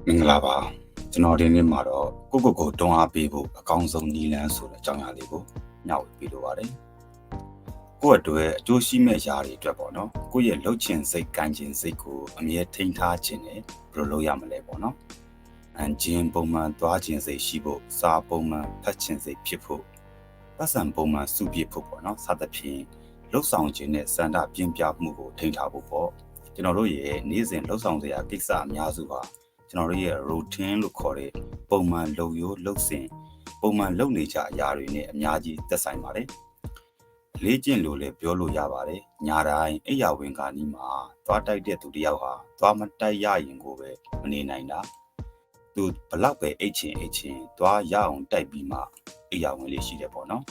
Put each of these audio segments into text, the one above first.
မင်္ဂလာပါကျွန်တော်ဒီနေ့မှာတော့ကိုတွန်းအားပေးဖို့အကောင်းဆုံးနည်းလမ်းဆိုတဲ့အကြောင်းအရာလေးကိုညှောက်ပေးလိုပါတယ်ကိုယ့်အတွက်အကျိုးရှိမဲ့ຢာတွေအတွက်ပေါ့နော်ကိုယ့်ရဲ့လှုပ်ချင်စိတ်ကန်ချင်စိတ်ကိုအမြဲထိန်းထားခြင်းနဲ့ဘယ်လိုလုပ်ရမလဲပေါ့နော်ဂျင်းပုံမှန်သွားခြင်းစိတ်ရှိဖို့စာပုံမှန်ဖတ်ခြင်းစိတ်ဖြစ်ဖို့ပတ်စံပုံမှန်စုပြည့်ဖို့ပေါ့နော်စသဖြင့်လှုပ်ဆောင်ခြင်းနဲ့စန္ဒပြင်းပြမှုကိုထိန်းထားဖို့ပေါ့ကျွန်တော်တို့ရဲ့နေ့စဉ်လှုပ်ဆောင်စရာကိစ္စအများစုဟာကျွန်တော်တို့ရဲ့ routine လို့ခေါ်တဲ့ပုံမှန်လုပ်ရိုးလုပ်စဉ်ပုံမှန်လုပ်နေကြအရာတွေနဲ့အများကြီးသက်ဆိုင်ပါတယ်။လေ့ကျင့်လို့လည်းပြောလို့ရပါတယ်။ညာတိုင်းအိယာဝင်ကနီးမှာသွားတိုက်တဲ့သူတယောက်ဟာသွားမတိုက်ရရင်ကိုပဲမနေနိုင်တာ။သူဘလောက်ပဲအိတ်ချင်သွားရအောင်တိုက်ပြီးမှအိယာဝင်လေးရှိတယ်ပေါ့နော်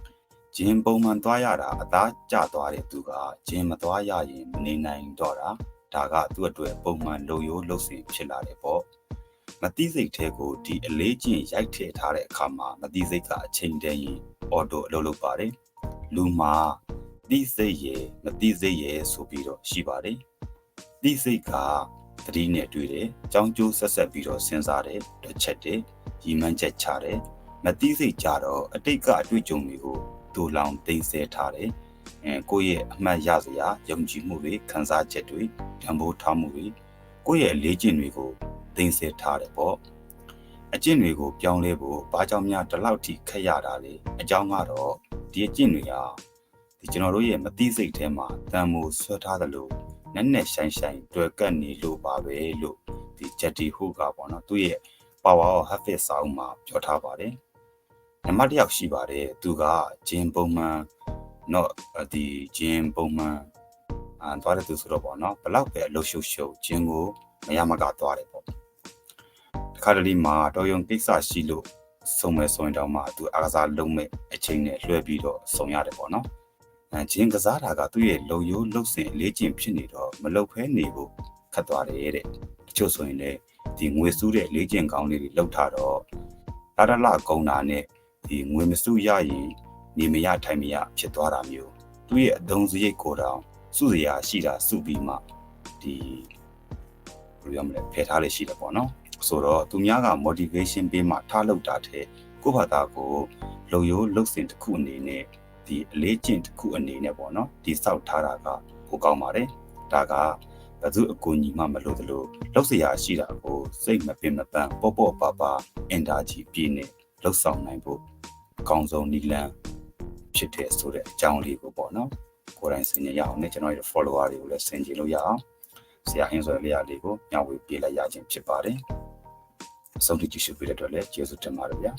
။ဂျင်းပုံမှန်သွားရတာအသားကျသွားတဲ့သူကဂျင်းမသွားရရင်မနေနိုင်တော့တာ။ဒါကသူ့အတွက်ပုံမှန်လုပ်ရိုးလုပ်စဉ်ဖြစ်လာတယ်ပေါ့မတိစိတ်သေးကိုဒီအလေးကျင့်ရိုက်ထည့်ထားတဲ့အခါမှာမတိစိတ်ကအချိန်တည်းရင်အော်တိုအလုပ်လုပ်ပါတယ်လူမှာတိစိတ်ရဲ့မတိစိတ်ရဲ့ဆိုပြီးတော့ရှိပါတယ်တိစိတ်ကသတိနဲ့တွေ့တယ်ကြောင်းကျိုးဆက်ဆက်ပြီးတော့စဉ်းစားတယ်တွက်ချက်တယ်ရည်မှန်းချက်ချတယ်မတိစိတ်ကြတော့အတိတ်ကအတွေ့အကြုံတွေကိုတူလောင်သိမ်းဆည်းထားတယ်ကိုယ့်ရဲ့အမှတ်ရစရာယုံကြည်မှုတွေခံစားချက်တွေတန်ဖိုးထားမှုတွေကိုယ့်ရဲ့အလေးကျင့်တွေကိုသိမ်းဆည်းထားတယ်ပေါ့အကျင့်တွေကိုပြောင်းလဲဖို့ဘာကြောင့်များဒီလောက်ထိခက်ရတာလဲအကြောင်းကတော့ဒီအကျင့်တွေဟာဒီကျွန်တော်တို့ရဲ့မသိစိတ်ထဲမှာတန်မိုးဆွဲထားသလိုနက်နက်ရှိုင်းရှိုင်းတွေ့ကပ်နေလို့ပါပဲလို့ဒီဂျက်တီဟူကပေါ့နော်သူ့ရဲ့ Power of Habit စာအုပ်မှာပြောထားပါတယ်နံပါတ်1ယောက်ရှိပါတယ်သူကဂျင်းပုံမှန်တော့ဒီဂျင်းပုံမှန်သွားတဲ့သူဆိုတော့ပေါ့နော်ဘလောက်ပဲအလုပ်ရှုပ်ရှုပ်ဂျင်းကိုမရမကသွားတယ်ပေါ့ခါတလေမှာတော်ရုံကိစ္စရှိလို့စုံမဲ့ဆိုရင်တော့မှသူအားကစားလုံးမဲ့အချိန်နဲ့လွှဲပြီးတော့စုံရတယ်ပေါ့နော်ဂျင်းကစားတာကသူ့ရဲ့လုံရိုးလှုပ်စင်အလေးကျင့်ဖြစ်နေတော့မလှုပ်ဖဲနေဖို့ခတ်သွားတယ်တဲ့တချို့ဆိုရင်လည်းဒီငွေစုတဲ့လေးကျင့်ကောင်းလေးတွေလှုပ်ထားတော့လာကုံတာနဲ့ဒီငွေမစုရရင်နေမရထိုင်မရဖြစ်သွားတာမျိုးသူ့ရဲ့အသုံးစရိတ်ကိုတောင်စုစရာရှိတာစုပြီးမှဒီဘယ်လိုရမလဲဖယ်ထားလေရှိတယ်ပေါ့နော်ဆိုတော့သူများက motivation ပေးမှထားလုပ်တာတဲ့ကိုယ့်ဘာသာကိုလုံရိုးလှုပ်စင်တစ်ခုအနေနဲ့ဒီအလေးကျင့်တစ်ခုအနေနဲ့ပေါ့နော်ဒီစောက်ထားတာကဟိုကောင်းပါတယ်ဒါကဘယ်သူအကူအညီမှမလို့သလိုလှုပ်စရာရှိတာကိုစိတ်မပင်မပန်းပေါ့ပါအင်တာဂျီပြည့်နဲ့လှုပ်ဆောင်နိုင်ဖို့အကောင်းဆုံးနည်းလမ်းဖြစ်တဲ့ဆိုတဲ့အကြောင်းလေးကိုပေါ့နော်ကိုယ်တိုင်ဆင်ခြင်ရအောင်နဲ့ကျွန်တော်ရဲ့ follower တွေကိုလည်းဆင်ခြင်လို့ရအောင်ဆရာဟင်းဆိုတဲ့နေရာလေးကိုညှောက်ဝေပေးလိုက်ရခြင်းဖြစ်ပါတယ်အဆုံးထိကြည့်ရှုပေးတဲ့အတွက်လည်းကျေးဇူးတင်ပါတယ်ဗျာ